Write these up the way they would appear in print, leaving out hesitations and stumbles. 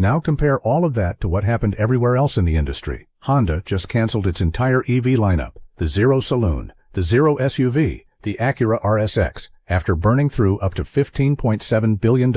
Now compare all of that to what happened everywhere else in the industry. Honda just canceled its entire EV lineup, the Zero Saloon, the Zero SUV, the Acura RSX, after burning through up to $15.7 billion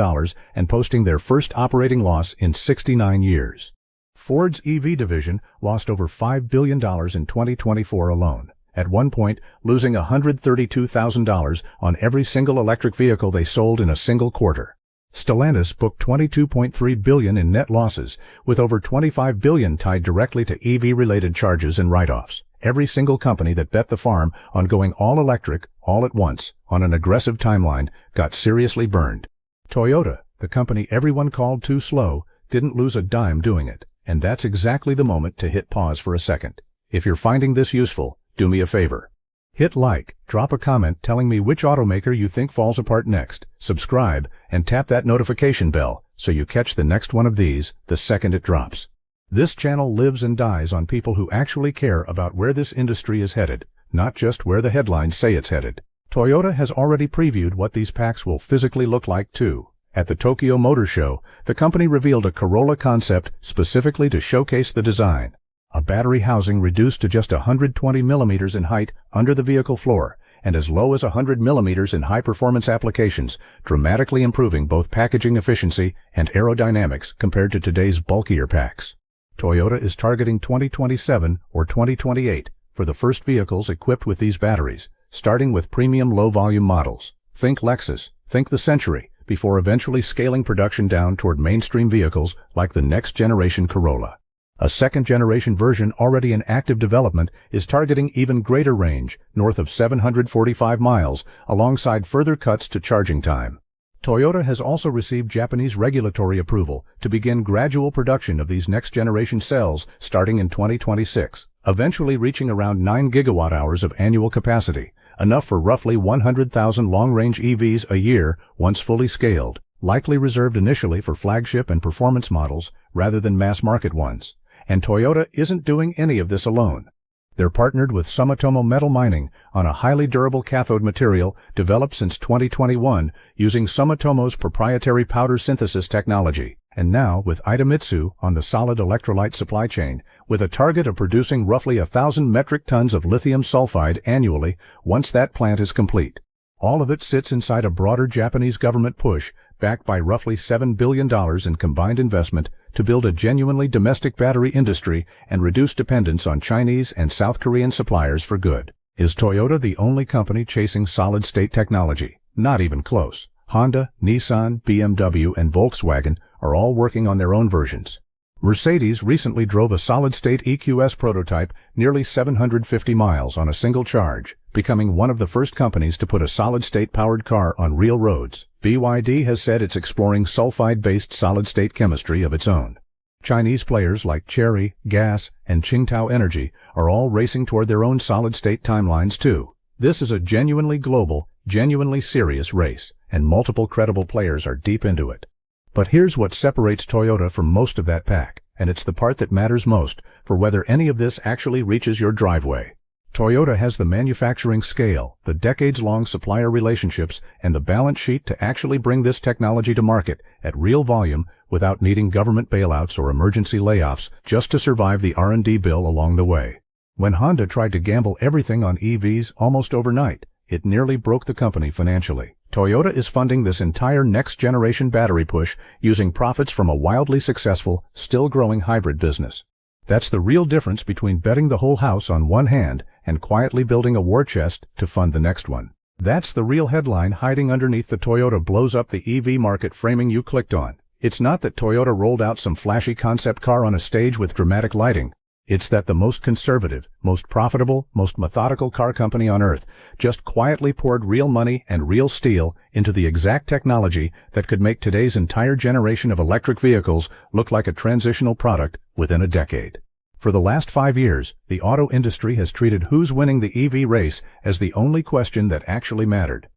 and posting their first operating loss in 69 years. Ford's EV division lost over $5 billion in 2024 alone, at one point losing $132,000 on every single electric vehicle they sold in a single quarter. Stellantis booked $22.3 billion in net losses, with over $25 billion tied directly to EV-related charges and write-offs. Every single company that bet the farm on going all electric, all at once, on an aggressive timeline, got seriously burned. Toyota, the company everyone called too slow, didn't lose a dime doing it. And that's exactly the moment to hit pause for a second. If you're finding this useful, do me a favor. Hit like, drop a comment telling me which automaker you think falls apart next, subscribe, and tap that notification bell so you catch the next one of these the second it drops. This channel lives and dies on people who actually care about where this industry is headed, not just where the headlines say it's headed. Toyota has already previewed what these packs will physically look like too. At the Tokyo Motor Show, the company revealed a Corolla concept specifically to showcase the design. A battery housing reduced to just 120 millimeters in height under the vehicle floor and as low as 100 millimeters in high-performance applications, dramatically improving both packaging efficiency and aerodynamics compared to today's bulkier packs. Toyota is targeting 2027 or 2028 for the first vehicles equipped with these batteries, starting with premium low-volume models. Think Lexus, think the Century, before eventually scaling production down toward mainstream vehicles like the next-generation Corolla. A second-generation version already in active development is targeting even greater range, north of 745 miles, alongside further cuts to charging time. Toyota has also received Japanese regulatory approval to begin gradual production of these next-generation cells starting in 2026, eventually reaching around 9 gigawatt-hours of annual capacity, enough for roughly 100,000 long-range EVs a year once fully scaled, likely reserved initially for flagship and performance models rather than mass-market ones. And Toyota isn't doing any of this alone. They're partnered with Sumitomo Metal Mining on a highly durable cathode material developed since 2021 using Sumitomo's proprietary powder synthesis technology, and now with Idemitsu on the solid electrolyte supply chain, with a target of producing roughly 1,000 metric tons of lithium sulfide annually once that plant is complete. All of it sits inside a broader Japanese government push backed by roughly $7 billion in combined investment to build a genuinely domestic battery industry and reduce dependence on Chinese and South Korean suppliers for good. Is Toyota the only company chasing solid-state technology? Not even close. Honda, Nissan, BMW, and Volkswagen are all working on their own versions. Mercedes recently drove a solid-state EQS prototype nearly 750 miles on a single charge, becoming one of the first companies to put a solid-state powered car on real roads. BYD has said it's exploring sulfide-based solid-state chemistry of its own. Chinese players like Chery, Gas, and Qingdao Energy are all racing toward their own solid-state timelines too. This is a genuinely global, genuinely serious race, and multiple credible players are deep into it. But here's what separates Toyota from most of that pack, and it's the part that matters most for whether any of this actually reaches your driveway. Toyota has the manufacturing scale, the decades-long supplier relationships, and the balance sheet to actually bring this technology to market at real volume without needing government bailouts or emergency layoffs just to survive the R&D bill along the way. When Honda tried to gamble everything on EVs almost overnight, it nearly broke the company financially. Toyota is funding this entire next-generation battery push using profits from a wildly successful, still-growing hybrid business. That's the real difference between betting the whole house on one hand and quietly building a war chest to fund the next one. That's the real headline hiding underneath the Toyota blows up the EV market framing you clicked on. It's not that Toyota rolled out some flashy concept car on a stage with dramatic lighting. It's that the most conservative, most profitable, most methodical car company on earth just quietly poured real money and real steel into the exact technology that could make today's entire generation of electric vehicles look like a transitional product within a decade. For the last 5 years, the auto industry has treated who's winning the EV race as the only question that actually mattered.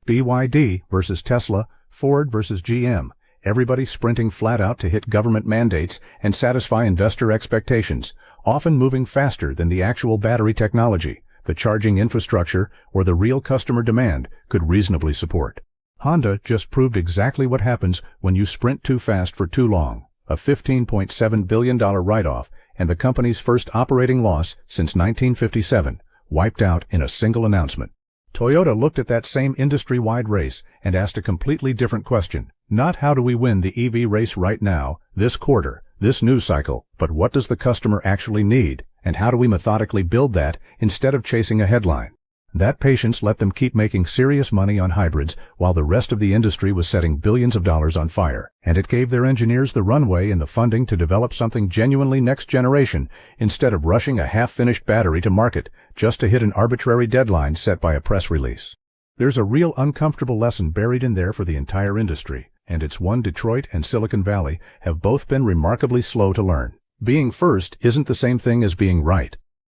BYD versus Tesla, Ford versus GM. Everybody sprinting flat out to hit government mandates and satisfy investor expectations, often moving faster than the actual battery technology, the charging infrastructure, or the real customer demand could reasonably support. Honda just proved exactly what happens when you sprint too fast for too long. a $15.7 billion write-off, and the company's first operating loss since 1957, wiped out in a single announcement. Toyota looked at that same industry-wide race and asked a completely different question. Not how do we win the EV race right now, this quarter, this news cycle, but what does the customer actually need, and how do we methodically build that instead of chasing a headline? That patience let them keep making serious money on hybrids while the rest of the industry was setting billions of dollars on fire, and it gave their engineers the runway and the funding to develop something genuinely next generation instead of rushing a half-finished battery to market just to hit an arbitrary deadline set by a press release. There's a real uncomfortable lesson buried in there for the entire industry, and it's one Detroit and Silicon Valley have both been remarkably slow to learn. Being first isn't the same thing as being right.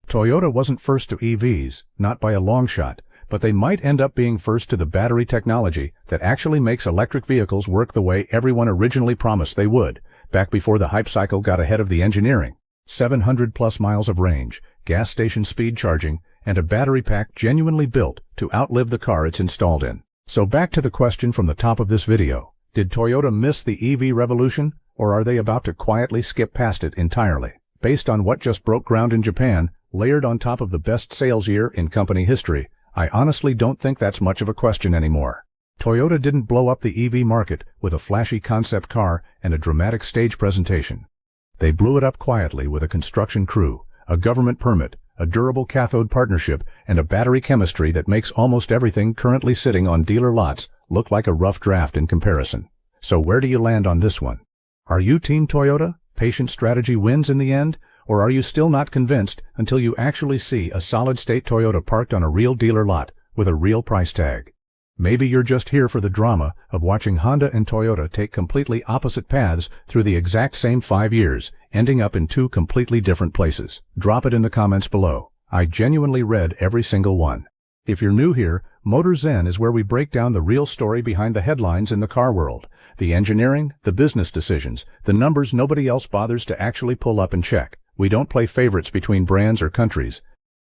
Toyota wasn't first to EVs, not by a long shot, but they might end up being first to the battery technology that actually makes electric vehicles work the way everyone originally promised they would, back before the hype cycle got ahead of the engineering. 700+ miles of range, gas station speed charging, and a battery pack genuinely built to outlive the car it's installed in. So back to the question from the top of this video. Did Toyota miss the EV revolution, or are they about to quietly skip past it entirely? Based on what just broke ground in Japan, layered on top of the best sales year in company history, I honestly don't think that's much of a question anymore. Toyota didn't blow up the EV market with a flashy concept car and a dramatic stage presentation. They blew it up quietly with a construction crew, a government permit, a durable cathode partnership, and a battery chemistry that makes almost everything currently sitting on dealer lots look like a rough draft in comparison. So where do you land on this one? Are you Team Toyota? Patient strategy wins in the end? Or are you still not convinced until you actually see a solid-state Toyota parked on a real dealer lot with a real price tag? Maybe you're just here for the drama of watching Honda and Toyota take completely opposite paths through the exact same 5 years, ending up in two completely different places. Drop it in the comments below. I genuinely read every single one. If you're new here, Motor Zen is where we break down the real story behind the headlines in the car world. The engineering, the business decisions, the numbers nobody else bothers to actually pull up and check. We don't play favorites between brands or countries.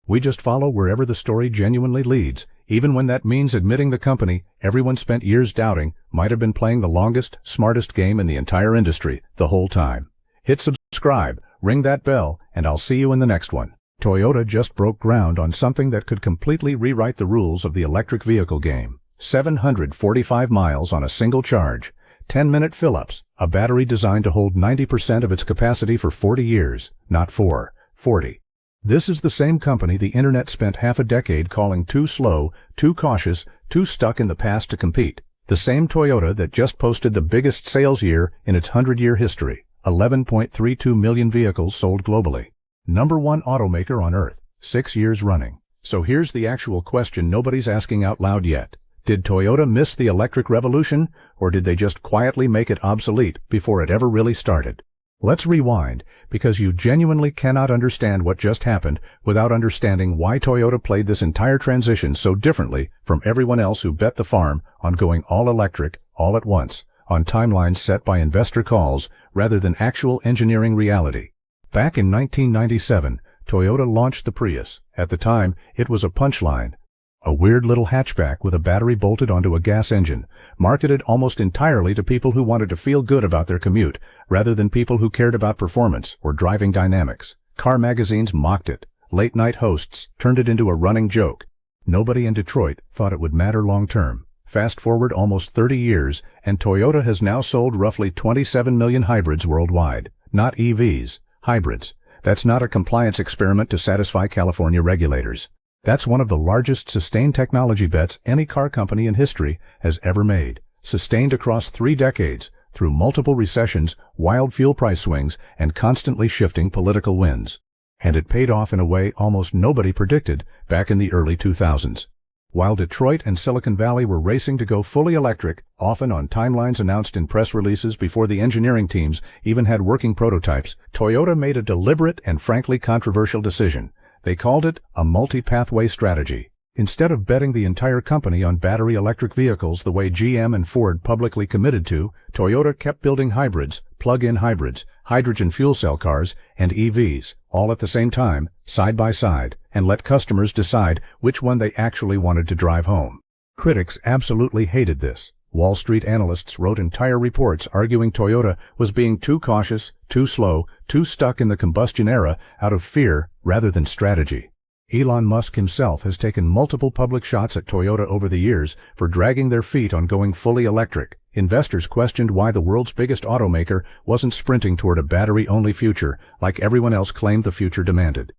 We just follow wherever the story genuinely leads, even when that means admitting the company everyone spent years doubting might have been playing the longest, smartest game in the entire industry the whole time. Hit subscribe, ring that bell, and I'll see you in the next one. Toyota just broke ground on something that could completely rewrite the rules of the electric vehicle game. 745 miles on a single charge, 10-minute fill-ups, a battery designed to hold 90% of its capacity for 40 years, not 40. This is the same company the internet spent half a decade calling too slow, too cautious, too stuck in the past to compete. The same Toyota that just posted the biggest sales year in its 100-year history, 11.32 million vehicles sold globally. #1 automaker on Earth, 6 years running. So here's the actual question nobody's asking out loud yet. Did Toyota miss the electric revolution, or did they just quietly make it obsolete before it ever really started? Let's rewind, because you genuinely cannot understand what just happened without understanding why Toyota played this entire transition so differently from everyone else who bet the farm on going all electric, all at once, on timelines set by investor calls rather than actual engineering reality. Back in 1997, Toyota launched the Prius. At the time, it was a punchline. A weird little hatchback with a battery bolted onto a gas engine, marketed almost entirely to people who wanted to feel good about their commute, rather than people who cared about performance or driving dynamics. Car magazines mocked it. Late-night hosts turned it into a running joke. Nobody in Detroit thought it would matter long-term. Fast forward almost 30 years, and Toyota has now sold roughly 27 million hybrids worldwide. Not EVs, hybrids. That's not a compliance experiment to satisfy California regulators. That's one of the largest sustained technology bets any car company in history has ever made. Sustained across 3 decades, through multiple recessions, wild fuel price swings, and constantly shifting political winds. And it paid off in a way almost nobody predicted back in the early 2000s. While Detroit and Silicon Valley were racing to go fully electric, often on timelines announced in press releases before the engineering teams even had working prototypes, Toyota made a deliberate and frankly controversial decision. They called it a multipathway strategy. Instead of betting the entire company on battery electric vehicles the way GM and Ford publicly committed to, Toyota kept building hybrids, plug-in hybrids, hydrogen fuel cell cars, and EVs, all at the same time, side by side, and let customers decide which one they actually wanted to drive home. Critics absolutely hated this. Wall Street analysts wrote entire reports arguing Toyota was being too cautious, too slow, too stuck in the combustion era out of fear rather than strategy. Elon Musk himself has taken multiple public shots at Toyota over the years for dragging their feet on going fully electric. Investors questioned why the world's biggest automaker wasn't sprinting toward a battery-only future like everyone else claimed the future demanded.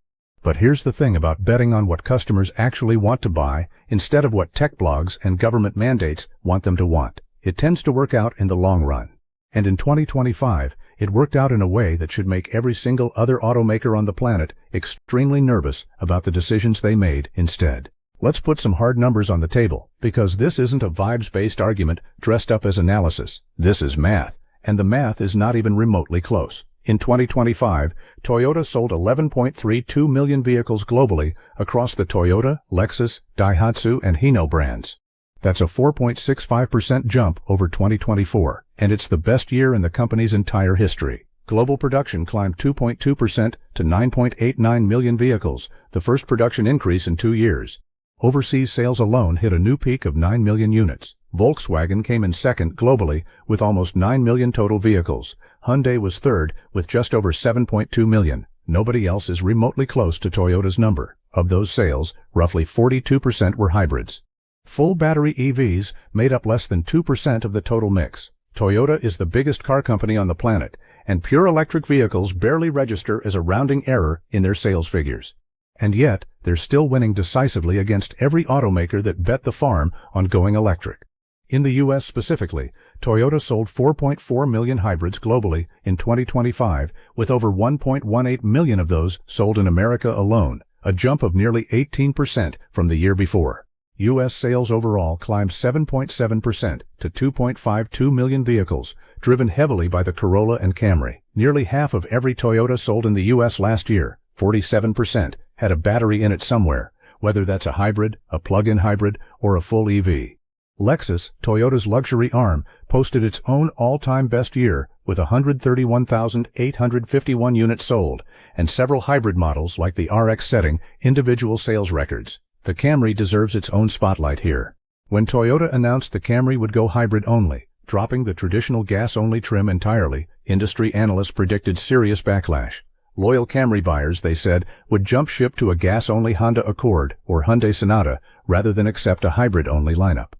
But here's the thing about betting on what customers actually want to buy instead of what tech blogs and government mandates want them to want. It tends to work out in the long run. And in 2025, it worked out in a way that should make every single other automaker on the planet extremely nervous about the decisions they made instead. Let's put some hard numbers on the table, because this isn't a vibes-based argument dressed up as analysis. This is math, and the math is not even remotely close. In 2025, Toyota sold 11.32 million vehicles globally across the Toyota, Lexus, Daihatsu, and Hino brands. That's a 4.65% jump over 2024, and it's the best year in the company's entire history. Global production climbed 2.2% to 9.89 million vehicles, the first production increase in 2 years. Overseas sales alone hit a new peak of 9 million units. Volkswagen came in second globally with almost 9 million total vehicles. Hyundai was third with just over 7.2 million. Nobody else is remotely close to Toyota's number. Of those sales, roughly 42% were hybrids. Full battery EVs made up less than 2% of the total mix. Toyota is the biggest car company on the planet, and pure electric vehicles barely register as a rounding error in their sales figures. And yet, they're still winning decisively against every automaker that bet the farm on going electric. In the U.S. specifically, Toyota sold 4.4 million hybrids globally in 2025, with over 1.18 million of those sold in America alone, a jump of nearly 18% from the year before. U.S. sales overall climbed 7.7% to 2.52 million vehicles, driven heavily by the Corolla and Camry. Nearly half of every Toyota sold in the U.S. last year, 47%, had a battery in it somewhere, whether that's a hybrid, a plug-in hybrid, or a full EV. Lexus, Toyota's luxury arm, posted its own all-time best year with 131,851 units sold, and several hybrid models like the RX setting individual sales records. The Camry deserves its own spotlight here. When Toyota announced the Camry would go hybrid only, dropping the traditional gas-only trim entirely, industry analysts predicted serious backlash. Loyal Camry buyers, they said, would jump ship to a gas-only Honda Accord or Hyundai Sonata rather than accept a hybrid-only lineup.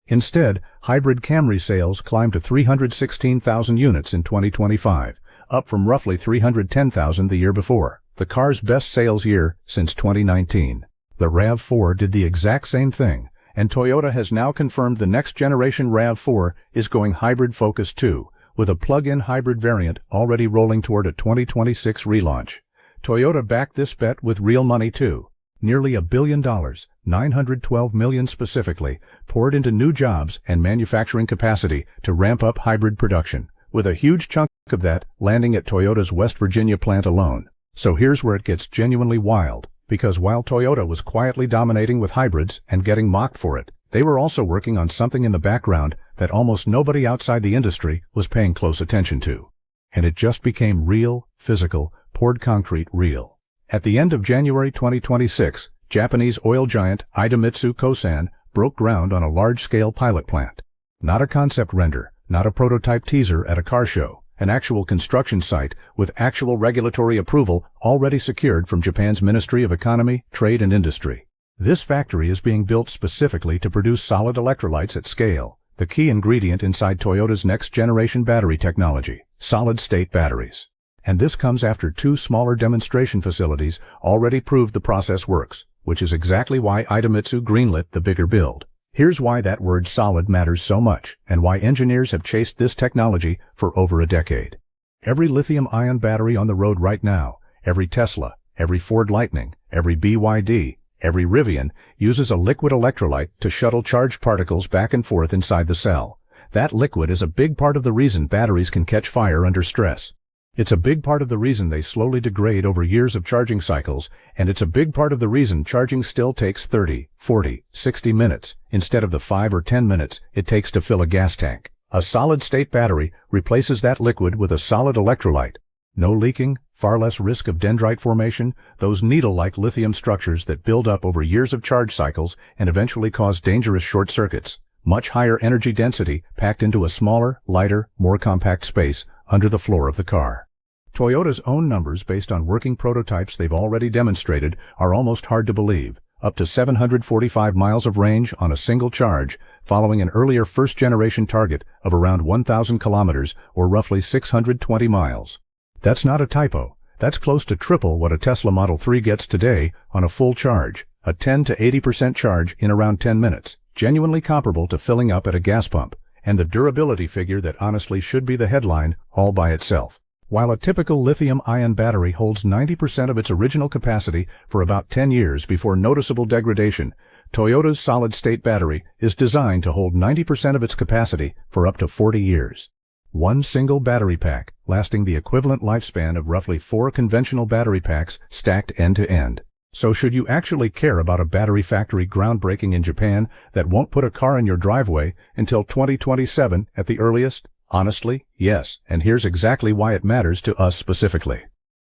Instead, hybrid Camry sales climbed to 316,000 units in 2025, up from roughly 310,000 the year before, the car's best sales year since 2019. The RAV4 did the exact same thing, and Toyota has now confirmed the next generation RAV4 is going hybrid-focused too, with a plug-in hybrid variant already rolling toward a 2026 relaunch. Toyota backed this bet with real money too. Nearly $1 billion, $912 million specifically, poured into new jobs and manufacturing capacity to ramp up hybrid production, with a huge chunk of that landing at Toyota's West Virginia plant alone. So here's where it gets genuinely wild, because while Toyota was quietly dominating with hybrids and getting mocked for it, they were also working on something in the background that almost nobody outside the industry was paying close attention to. And it just became real, physical, poured concrete real. At the end of January 2026, Japanese oil giant Idemitsu Kosan broke ground on a large-scale pilot plant. Not a concept render, not a prototype teaser at a car show, an actual construction site with actual regulatory approval already secured from Japan's Ministry of Economy, Trade and Industry. This factory is being built specifically to produce solid electrolytes at scale, the key ingredient inside Toyota's next-generation battery technology, solid-state batteries. And this comes after 2 smaller demonstration facilities already proved the process works, which is exactly why Idemitsu greenlit the bigger build. Here's why that word solid matters so much, and why engineers have chased this technology for over a decade. Every lithium-ion battery on the road right now, every Tesla, every Ford Lightning, every BYD, every Rivian, uses a liquid electrolyte to shuttle charged particles back and forth inside the cell. That liquid is a big part of the reason batteries can catch fire under stress. It's a big part of the reason they slowly degrade over years of charging cycles, and it's a big part of the reason charging still takes 30, 40, 60 minutes, instead of the 5 or 10 minutes it takes to fill a gas tank. A solid-state battery replaces that liquid with a solid electrolyte. No leaking, far less risk of dendrite formation, those needle-like lithium structures that build up over years of charge cycles and eventually cause dangerous short circuits. Much higher energy density packed into a smaller, lighter, more compact space under the floor of the car. Toyota's own numbers based on working prototypes they've already demonstrated are almost hard to believe. Up to 745 miles of range on a single charge, following an earlier first-generation target of around 1,000 kilometers or roughly 620 miles. That's not a typo. That's close to triple what a Tesla Model 3 gets today on a full charge, a 10 to 80% charge in around 10 minutes, genuinely comparable to filling up at a gas pump, and the durability figure that honestly should be the headline all by itself. While a typical lithium-ion battery holds 90% of its original capacity for about 10 years before noticeable degradation, Toyota's solid-state battery is designed to hold 90% of its capacity for up to 40 years. One single battery pack, lasting the equivalent lifespan of roughly 4 conventional battery packs stacked end-to-end. So should you actually care about a battery factory groundbreaking in Japan that won't put a car in your driveway until 2027 at the earliest? Honestly, yes, and here's exactly why it matters to us specifically.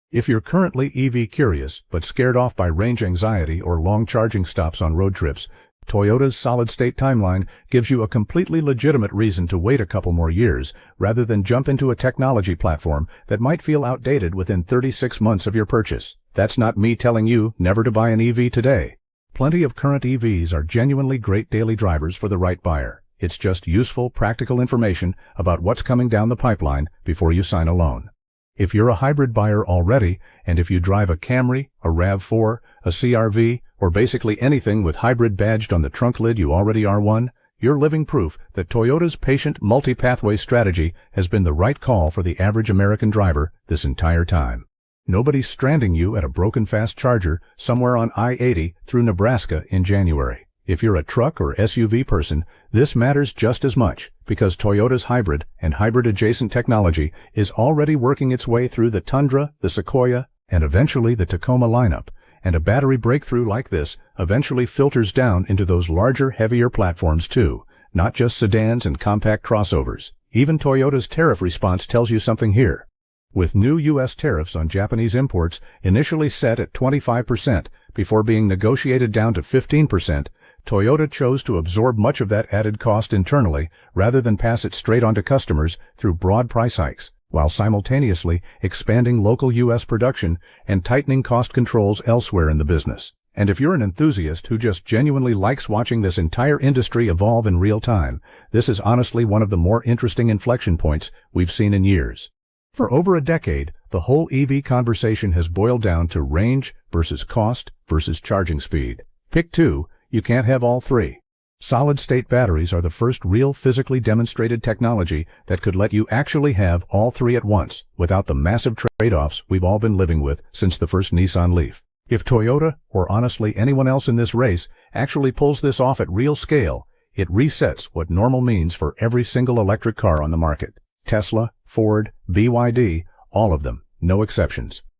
If you're currently EV curious, but scared off by range anxiety or long charging stops on road trips, Toyota's solid-state timeline gives you a completely legitimate reason to wait a couple more years, rather than jump into a technology platform that might feel outdated within 36 months of your purchase. That's not me telling you never to buy an EV today. Plenty of current EVs are genuinely great daily drivers for the right buyer. It's just useful, practical information about what's coming down the pipeline before you sign a loan. If you're a hybrid buyer already, and if you drive a Camry, a RAV4, a CR-V, or basically anything with hybrid badged on the trunk lid, you already are one, you're living proof that Toyota's patient multipathway strategy has been the right call for the average American driver this entire time. Nobody's stranding you at a broken fast charger somewhere on I-80 through Nebraska in January. If you're a truck or SUV person, this matters just as much, because Toyota's hybrid and hybrid-adjacent technology is already working its way through the Tundra, the Sequoia, and eventually the Tacoma lineup, and a battery breakthrough like this eventually filters down into those larger, heavier platforms too, not just sedans and compact crossovers. Even Toyota's tariff response tells you something here. With new U.S. tariffs on Japanese imports initially set at 25% before being negotiated down to 15%, Toyota chose to absorb much of that added cost internally rather than pass it straight on to customers through broad price hikes, while simultaneously expanding local U.S. production and tightening cost controls elsewhere in the business. And if you're an enthusiast who just genuinely likes watching this entire industry evolve in real time, this is honestly one of the more interesting inflection points we've seen in years. For over a decade, the whole EV conversation has boiled down to range versus cost versus charging speed. Pick two. You can't have all three. Solid-state batteries are the first real physically demonstrated technology that could let you actually have all three at once without the massive trade-offs we've all been living with since the first Nissan Leaf. If Toyota, or honestly anyone else in this race, actually pulls this off at real scale, it resets what normal means for every single electric car on the market. Tesla, Ford, BYD, all of them, no exceptions.